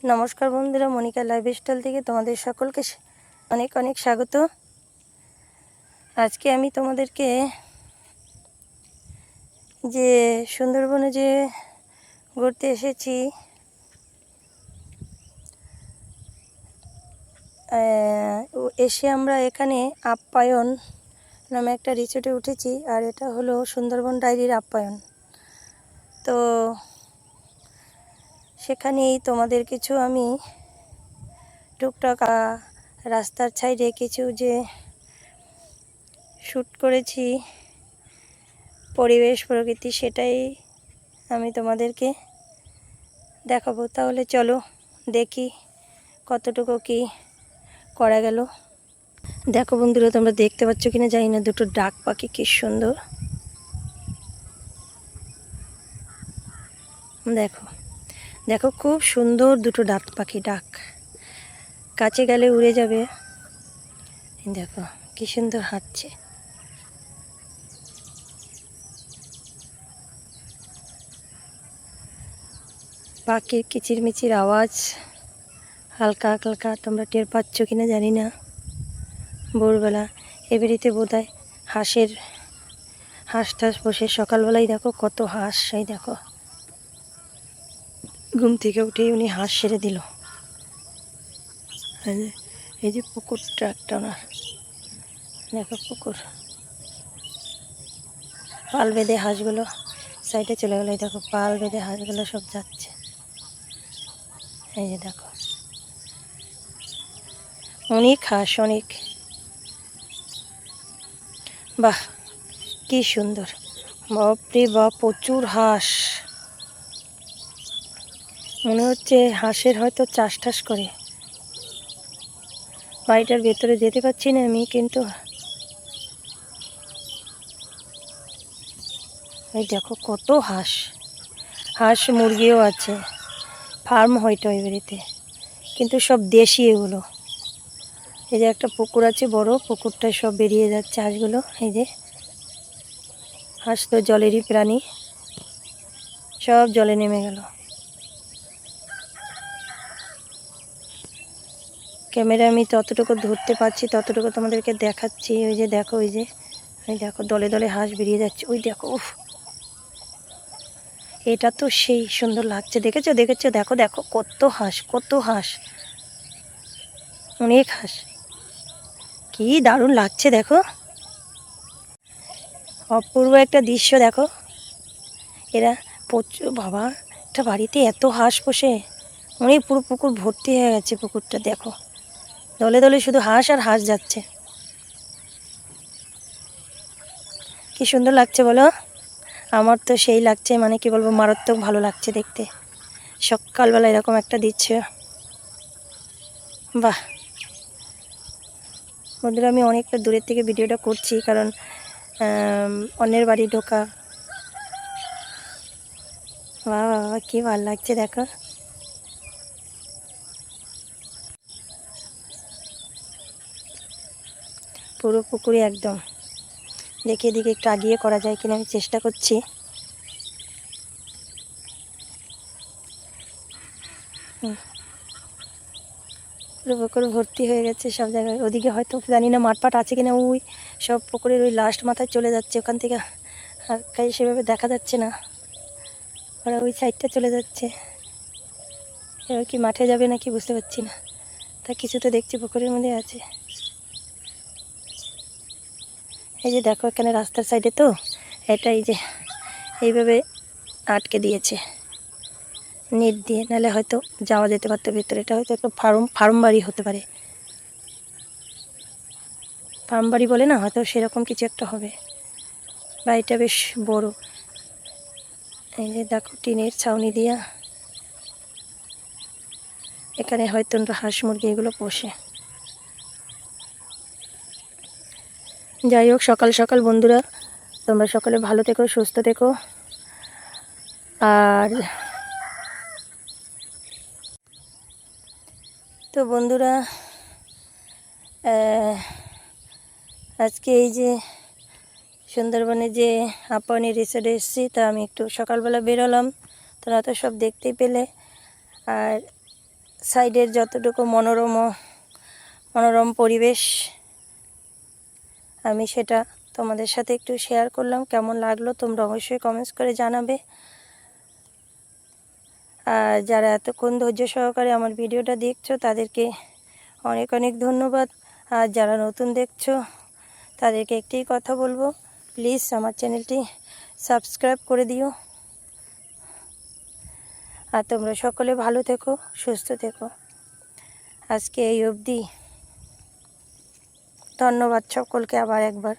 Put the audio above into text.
নমস্কার বন্ধুরা, মনিকা লাইফস্টাইল থেকে তোমাদের সকলকে অনেক অনেক স্বাগত। আজকে আমি তোমাদেরকে যে সুন্দরবনে যে ঘুরতে এসেছি, এসে আমরা এখানে আপ্যায়ন নামে একটা রিসোর্টে উঠেছি। আর এটা হলো সুন্দরবন ডায়েরির আপ্যায়ন। তো সেখানেই তোমাদের কিছু আমি টুকটাক রাস্তার সাইডে কিছু যে শ্যুট করেছি পরিবেশ প্রকৃতি, সেটাই আমি তোমাদেরকে দেখাবো। তাহলে চলো দেখি কতটুকু কি করা গেল। দেখো বন্ধুরা, তোমরা দেখতে পাচ্ছ কিনা জানি না, দুটো ডাক পাখি কি সুন্দর। দেখো দেখো, খুব সুন্দর দুটো ডাক পাখি, ডাক কাছে গেলে উড়ে যাবে। দেখো কি সুন্দর হাঁটছে। পাখির কিচিরমিচির আওয়াজ হালকা হালকা তোমরা টের পাচ্ছ কিনা জানি না। ভোরবেলা এবারিতে বোধ হয় হাঁস টাস বসে। সকালবেলায় দেখো কত হাঁস। এই দেখো ঘুম থেকে উঠেই উনি হাঁস সেরে দিল। এই যে পুকুরটা একটা ওনার, দেখো পুকুর, পাল বেঁধে হাঁসগুলো সাইডে চলে গেলো। এই দেখো পাল বেঁধে হাঁসগুলো সব যাচ্ছে। এই যে দেখো অনেক হাঁস, অনেক। বাহ কি সুন্দর, বাপরে বাপ, প্রচুর হাঁস। মনে হচ্ছে হাঁসের হয়তো চাষ টাস করে। বাড়িটার ভেতরে যেতে পারছি না আমি, কিন্তু এই দেখো কত হাঁস। হাঁস মুরগিও আছে, ফার্ম হয়তো ওই বাড়িতে, কিন্তু সব দেশি এগুলো। এই যে একটা পুকুর আছে বড়, পুকুরটায় সব বেরিয়ে যাচ্ছে হাঁসগুলো। এই যে হাঁস তো জলেরই প্রাণী, সব জলে নেমে গেল। ক্যামেরা আমি ততটুকু ধরতে পারছি, ততটুকু তোমাদেরকে দেখাচ্ছি। ওই যে দেখো, ওই দেখো দলে দলে হাঁস বেরিয়ে যাচ্ছে। ওই দেখো, উফ, এটা তো সেই সুন্দর লাগছে। দেখেছো দেখেছো, দেখো দেখো কত হাঁস, কত হাঁস, অনেক হাঁস। কি দারুণ লাগছে, দেখো অপূর্ব একটা দৃশ্য। দেখো এরা প্রচুর, বাবা একটা বাড়িতে এত হাঁস পোষে, অনেক পুরো পুকুর ভর্তি হয়ে গেছে পুকুরটা। দেখো দলে দলে শুধু হাঁস আর হাঁস যাচ্ছে। কি সুন্দর লাগছে বলো। আমার তো সেই লাগছে, মানে কি বলবো, মারাত্মক ভালো লাগছে দেখতে সকালবেলা এরকম একটা দৃশ্য। বাহ বন্ধুরা, আমি অনেকটা দূরের থেকে ভিডিওটা করছি, কারণ অন্যের বাড়ি ঢোকা। বাহ বাবা কি ভালো লাগছে, দেখো পুরো পুকুরে একদম। দেখে এদিকে একটু আগিয়ে করা যায় কিনা আমি চেষ্টা করছি। পুরো পুকুর ভর্তি হয়ে গেছে সব জায়গায়। ওদিকে হয়তো জানি না মাঠপাট আছে কিনা, ওই সব পুকুরের ওই লাস্ট মাথায় চলে যাচ্ছে, ওখান থেকে আর কাই সেভাবে দেখা যাচ্ছে না। ওরা ওই সাইডটা চলে যাচ্ছে। এবার কি মাঠে যাবে নাকি বুঝতে পারছি না। তা কিছু তো দেখছি পুকুরের মধ্যে আছে। এই যে দেখো এখানে রাস্তার সাইডে তো এটা, এই যে এইভাবে আটকে দিয়েছে নেট দিয়ে, নাহলে হয়তো যাওয়া যেতে পারতো ভেতরে। এটা হয়তো একটা ফার্ম বাড়ি হতে পারে, ফার্ম বাড়ি বলে না, হয়তো সেরকম কিছু একটা হবে। বাড়িটা বেশ বড়। এই যে দেখো টিনের ছাউনি দিয়া, এখানে হয়তো হাঁস মুরগি এগুলো পোষে। যাই হোক, সকাল সকাল বন্ধুরা তোমরা সকলে ভালো থেকো, সুস্থ থেকো। আর তো বন্ধুরা, আজকে এই যে সুন্দরবনে যে আপ্যায়নী রিসোর্টে এসেছি, তা আমি একটু সকালবেলা বেরোলাম, তোরা তো সব দেখতেই পেলে। আর সাইডের যতটুকু মনোরম পরিবেশ আমি সেটা তোমাদের সাথে একটু শেয়ার করলাম। কেমন লাগলো তোমরা অবশ্যই কমেন্টস করে জানাবে। আর যারা এতক্ষণ ধৈর্য সহকারে আমার ভিডিওটা দেখছো তাদেরকে অনেক অনেক ধন্যবাদ। আর যারা নতুন দেখছো তাদেরকে একটাই কথা বলবো, প্লিজ আমার চ্যানেলটি সাবস্ক্রাইব করে দিও। আর তোমরা সকলে ভালো থেকো, সুস্থ থেকো। আজকে এই অবধি। ধন্যবাদ সকলকে আবার একবার।